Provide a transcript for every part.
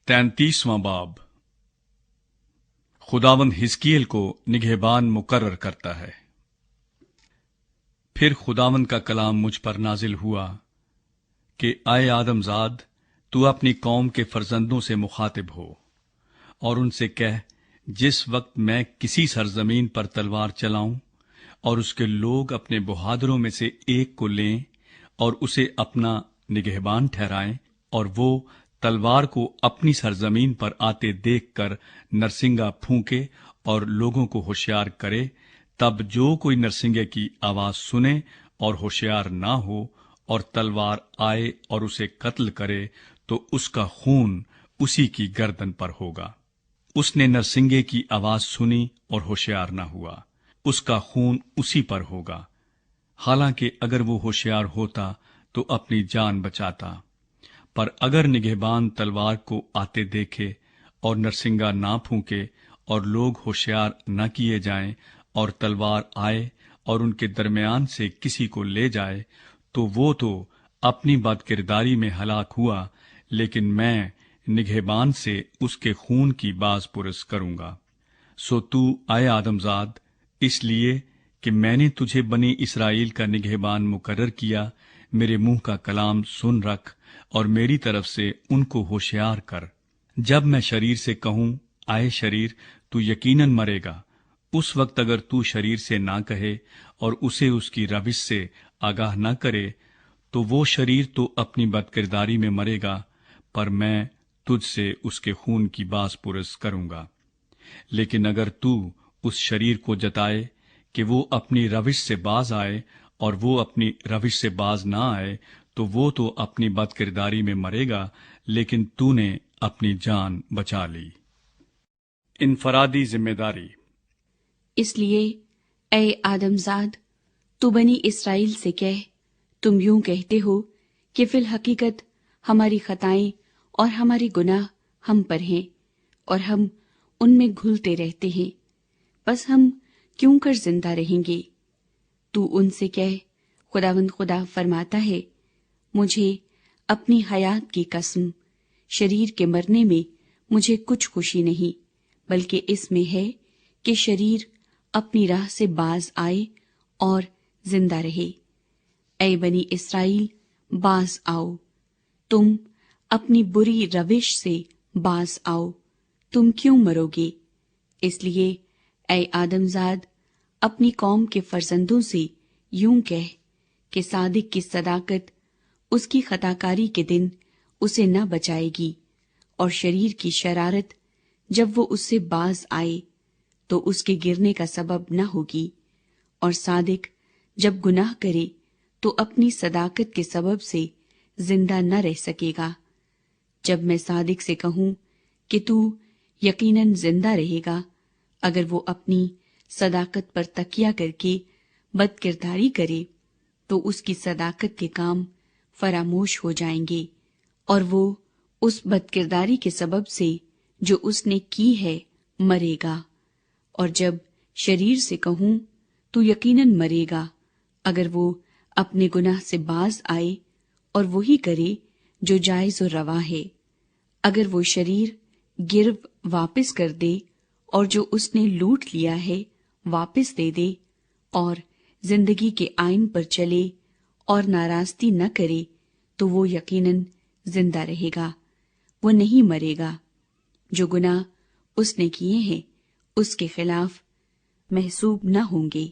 33واں باب خداوند حزقیل کو نگہبان مقرر کرتا ہے۔ پھر خداوند کا کلام مجھ پر نازل ہوا کہ اے آدم زاد، تو اپنی قوم کے فرزندوں سے مخاطب ہو اور ان سے کہہ، جس وقت میں کسی سرزمین پر تلوار چلاؤں اور اس کے لوگ اپنے بہادروں میں سے ایک کو لیں اور اسے اپنا نگہبان ٹھہرائیں، اور وہ تلوار کو اپنی سرزمین پر آتے دیکھ کر نرسنگا پھونکے اور لوگوں کو ہوشیار کرے، تب جو کوئی نرسنگے کی آواز سنے اور ہوشیار نہ ہو اور تلوار آئے اور اسے قتل کرے، تو اس کا خون اسی کی گردن پر ہوگا۔ اس نے نرسنگے کی آواز سنی اور ہوشیار نہ ہوا، اس کا خون اسی پر ہوگا۔ حالانکہ اگر وہ ہوشیار ہوتا تو اپنی جان بچاتا، پر اگر نگہبان تلوار کو آتے دیکھے اور نرسنگا نہ پھونکے اور لوگ ہوشیار نہ کیے جائیں اور تلوار آئے اور ان کے درمیان سے کسی کو لے جائے، تو وہ تو اپنی بد کرداری میں ہلاک ہوا، لیکن میں نگہبان سے اس کے خون کی باز پرس کروں گا۔ سو تو اے آدم زاد، اس لیے کہ میں نے تجھے بنی اسرائیل کا نگہبان مقرر کیا، میرے منہ کا کلام سن رکھ اور میری طرف سے ان کو ہوشیار کر۔ جب میں شریر سے کہوں، اے شریر، تو یقیناً مرے گا، اس وقت اگر تو شریر سے نہ کہے اور اسے اس کی روش سے آگاہ نہ کرے، تو وہ شریر تو اپنی بد کرداری میں مرے گا، پر میں تجھ سے اس کے خون کی باز پرس کروں گا۔ لیکن اگر تو اس شریر کو جتائے کہ وہ اپنی روش سے باز آئے اور وہ اپنی روش سے باز نہ آئے، تو وہ تو اپنی بد کرداری میں مرے گا، لیکن تو نے اپنی جان بچا لی۔ انفرادی ذمہ داری۔ اس لیے اے آدم زاد، تو بنی اسرائیل سے کہہ، تم یوں کہتے ہو کہ فی الحقیقت ہماری خطائیں اور ہمارے گناہ ہم پر ہیں اور ہم ان میں گھلتے رہتے ہیں، بس ہم کیوں کر زندہ رہیں گے؟ تو ان سے کہہ، خداوند خدا فرماتا ہے، مجھے اپنی حیات کی قسم، شریر کے مرنے میں مجھے کچھ خوشی نہیں، بلکہ اس میں ہے کہ شریر اپنی راہ سے باز آئے اور زندہ رہے۔ اے بنی اسرائیل، باز آؤ، تم اپنی بری روش سے باز آؤ، تم کیوں مرو گے؟ اس لیے اے آدم زاد، اپنی قوم کے فرزندوں سے یوں کہہ کہ صادق کی صداقت اس کی خطاکاری کے دن اسے نہ بچائے گی، اور شریر کی شرارت جب وہ اس سے باز آئے تو اس کے گرنے کا سبب نہ ہوگی، اور صادق جب گناہ کرے تو اپنی صداقت کے سبب سے زندہ نہ رہ سکے گا۔ جب میں صادق سے کہوں کہ تو یقیناً زندہ رہے گا، اگر وہ اپنی صداقت پر تکیہ کر کے بد کرداری کرے، تو اس کی صداقت کے کام فراموش ہو جائیں گے، اور وہ اس بد کرداری کے سبب سے جو اس نے کی ہے مرے گا۔ اور جب شریر سے کہوں، تو یقیناً مرے گا، اگر وہ اپنے گناہ سے باز آئے اور وہی کرے جو جائز و روا ہے۔ اگر وہ شریر گرو واپس کر دے اور جو اس نے لوٹ لیا ہے واپس دے دے، اور زندگی کے آئین پر چلے اور ناراستی نہ کرے، تو وہ یقیناً زندہ رہے گا، وہ نہیں مرے گا۔ جو گناہ اس نے کیے ہیں اس کے خلاف محسوب نہ ہوں گے۔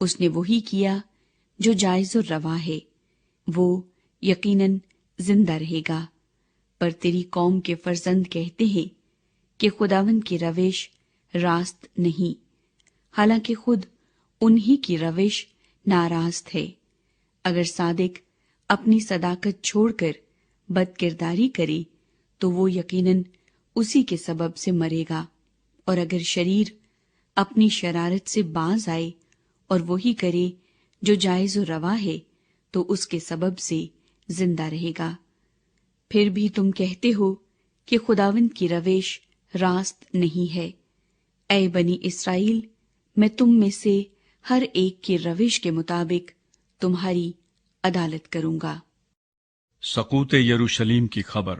اس نے وہی کیا جو جائز و روا ہے، وہ یقیناً زندہ رہے گا۔ پر تیری قوم کے فرزند کہتے ہیں کہ خداوند کی روش راست نہیں، حالانکہ خود انہی کی روش ناراست ہے۔ اگر صادق اپنی صداقت چھوڑ کر بد کرداری کرے تو وہ یقیناً اسی کے سبب سے مرے گا، اور اگر شریر اپنی شرارت سے باز آئے اور وہی کرے جو جائز و روا ہے، تو اس کے سبب سے زندہ رہے گا۔ پھر بھی تم کہتے ہو کہ خداوند کی روش راست نہیں ہے۔ اے بنی اسرائیل، میں تم میں سے ہر ایک کی روش کے مطابق تمہاری عدالت کروں گا۔ سقوط یروشلیم کی خبر۔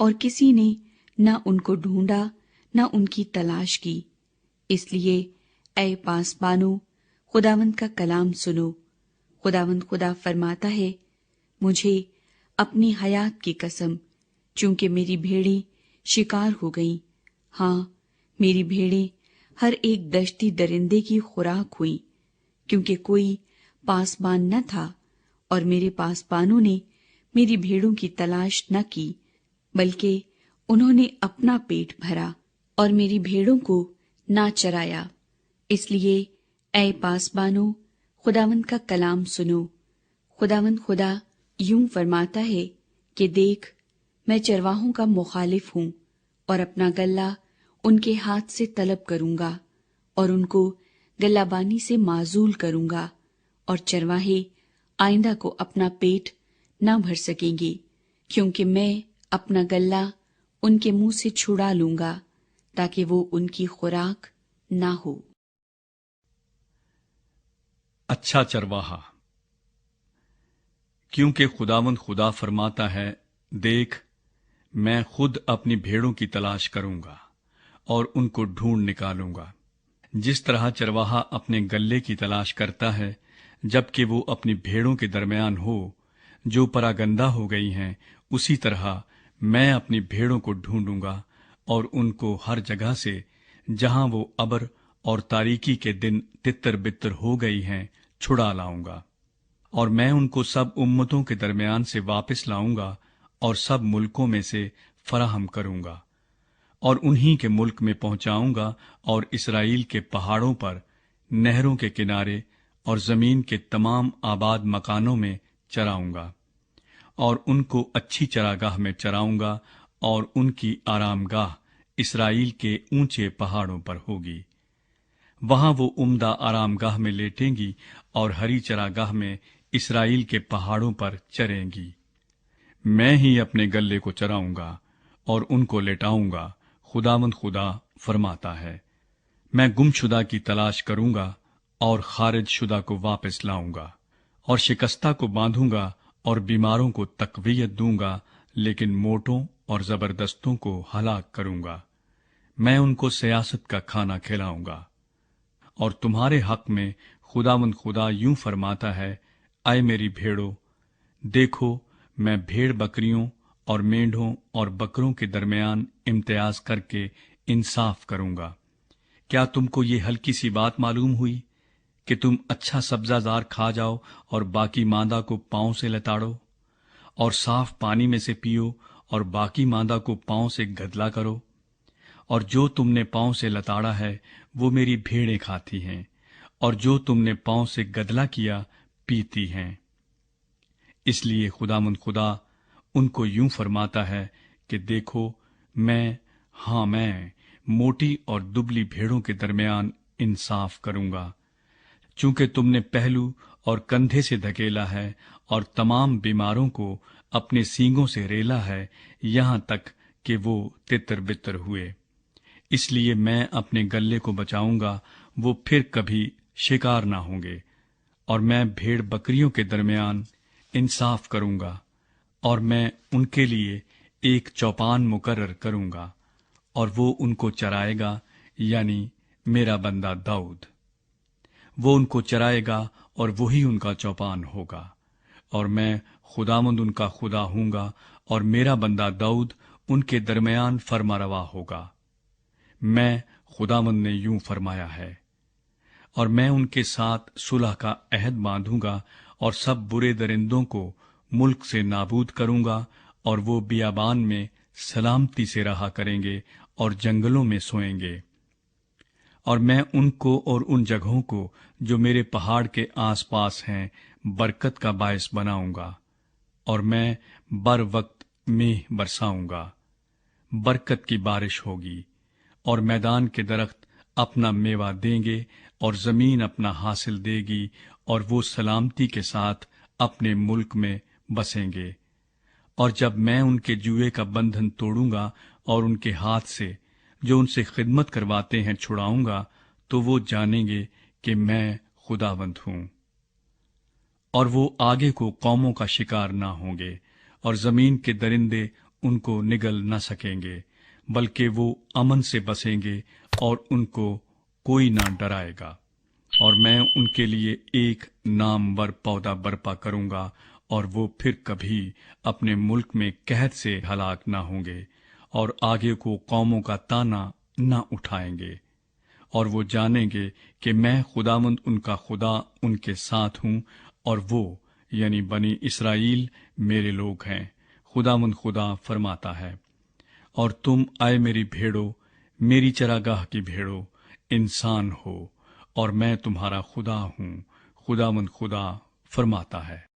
اور کسی نے نہ ان کو ڈھونڈا نہ ان کی تلاش کی۔ اس لیے اے پاسبانو، خداوند کا کلام سنو۔ خداوند خدا فرماتا ہے، مجھے اپنی حیات کی قسم، چونکہ میری بھیڑیں شکار ہو گئیں، ہاں میری بھیڑیں ہر ایک دشتی درندے کی خوراک ہوئیں، کیونکہ کوئی پاسبان نہ تھا، اور میرے پاسبانوں نے میری بھیڑوں کی تلاش نہ کی، بلکہ انہوں نے اپنا پیٹ بھرا اور میری بھیڑوں کو نہ چرایا۔ اس لیے اے پاسبانو، خداوند کا کلام سنو۔ خداوند خدا یوں فرماتا ہے کہ دیکھ، میں چرواہوں کا مخالف ہوں، اور اپنا غلہ ان کے ہاتھ سے طلب کروں گا، اور ان کو غلہ بانی سے معزول کروں گا، اور چرواہے آئندہ کو اپنا پیٹ نہ بھر سکیں گے، کیونکہ میں اپنا غلہ ان کے منہ سے چھڑا لوں گا، تاکہ وہ ان کی خوراک نہ ہو۔ اچھا چرواہا۔ کیونکہ خداوند خدا فرماتا ہے، دیکھ، میں خود اپنی بھیڑوں کی تلاش کروں گا اور ان کو ڈھونڈ نکالوں گا۔ جس طرح چرواہا اپنے گلے کی تلاش کرتا ہے جبکہ وہ اپنی بھیڑوں کے درمیان ہو جو پراگندہ ہو گئی ہیں، اسی طرح میں اپنی بھیڑوں کو ڈھونڈوں گا اور ان کو ہر جگہ سے جہاں وہ ابر اور تاریکی کے دن تتر بتر ہو گئی ہیں چھڑا لاؤں گا، اور میں ان کو سب امتوں کے درمیان سے واپس لاؤں گا اور سب ملکوں میں سے فراہم کروں گا، اور انہی کے ملک میں پہنچاؤں گا، اور اسرائیل کے پہاڑوں پر، نہروں کے کنارے اور زمین کے تمام آباد مکانوں میں چراؤں گا، اور ان کو اچھی چراگاہ میں چراؤں گا، اور ان کی آرام گاہ اسرائیل کے اونچے پہاڑوں پر ہوگی۔ وہاں وہ عمدہ آرام گاہ میں لیٹیں گی اور ہری چراگاہ میں اسرائیل کے پہاڑوں پر چریں گی۔ میں ہی اپنے گلے کو چراؤں گا اور ان کو لٹاؤں گا، خداوند خدا فرماتا ہے۔ میں گم شدہ کی تلاش کروں گا اور خارج شدہ کو واپس لاؤں گا، اور شکستہ کو باندھوں گا اور بیماروں کو تقویت دوں گا، لیکن موٹوں اور زبردستوں کو ہلاک کروں گا۔ میں ان کو سیاست کا کھانا کھلاؤں گا۔ اور تمہارے حق میں خداوند خدا یوں فرماتا ہے، اے میری بھیڑو، دیکھو، میں بھیڑ بکریوں اور مینڈھوں اور بکروں کے درمیان امتیاز کر کے انصاف کروں گا۔ کیا تم کو یہ ہلکی سی بات معلوم ہوئی کہ تم اچھا سبزہ زار کھا جاؤ اور باقی ماندہ کو پاؤں سے لتاڑو، اور صاف پانی میں سے پیو اور باقی ماندہ کو پاؤں سے گدلا کرو؟ اور جو تم نے پاؤں سے لتاڑا ہے وہ میری بھیڑیں کھاتی ہیں، اور جو تم نے پاؤں سے گدلا کیا پیتی ہیں۔ اس لیے خداوند خدا ان کو یوں فرماتا ہے کہ دیکھو، میں موٹی اور دبلی بھیڑوں کے درمیان انصاف کروں گا، چونکہ تم نے پہلو اور کندھے سے دھکیلا ہے اور تمام بیماروں کو اپنے سینگوں سے ریلا ہے، یہاں تک کہ وہ تتر بتر ہوئے۔ اس لیے میں اپنے گلے کو بچاؤں گا، وہ پھر کبھی شکار نہ ہوں گے، اور میں بھیڑ بکریوں کے درمیان انصاف کروں گا، اور میں ان کے لیے ایک چوپان مقرر کروں گا، اور وہ ان کو چرائے گا، یعنی میرا بندہ داؤد۔ وہ ان کو چرائے گا اور وہی ان کا چوپان ہوگا، اور میں خداوند ان کا خدا ہوں گا، اور میرا بندہ داؤد ان کے درمیان فرما روا ہوگا۔ میں خداوند نے یوں فرمایا ہے۔ اور میں ان کے ساتھ صلح کا عہد باندھوں گا، اور سب برے درندوں کو ملک سے نابود کروں گا، اور وہ بیابان میں سلامتی سے رہا کریں گے اور جنگلوں میں سوئیں گے۔ اور میں ان کو اور ان جگہوں کو جو میرے پہاڑ کے آس پاس ہیں برکت کا باعث بناؤں گا، اور میں بر وقت میہ برساؤں گا، برکت کی بارش ہوگی، اور میدان کے درخت اپنا میوہ دیں گے، اور زمین اپنا حاصل دے گی، اور وہ سلامتی کے ساتھ اپنے ملک میں بسیں گے۔ اور جب میں ان کے جوئے کا بندھن توڑوں گا اور ان کے ہاتھ سے جو ان سے خدمت کرواتے ہیں چھڑاؤں گا، تو وہ جانیں گے کہ میں خداوند ہوں۔ اور وہ آگے کو قوموں کا شکار نہ ہوں گے، اور زمین کے درندے ان کو نگل نہ سکیں گے، بلکہ وہ امن سے بسیں گے اور ان کو کوئی نہ ڈرائے گا۔ اور میں ان کے لیے ایک نامور پودا برپا کروں گا، اور وہ پھر کبھی اپنے ملک میں قحط سے ہلاک نہ ہوں گے، اور آگے کو قوموں کا تانا نہ اٹھائیں گے۔ اور وہ جانیں گے کہ میں خداوند ان کا خدا ان کے ساتھ ہوں، اور وہ یعنی بنی اسرائیل میرے لوگ ہیں، خداوند خدا فرماتا ہے۔ اور تم آئے میری بھیڑو، میری چراگاہ کی بھیڑو، انسان ہو، اور میں تمہارا خدا ہوں، خداوند خدا فرماتا ہے۔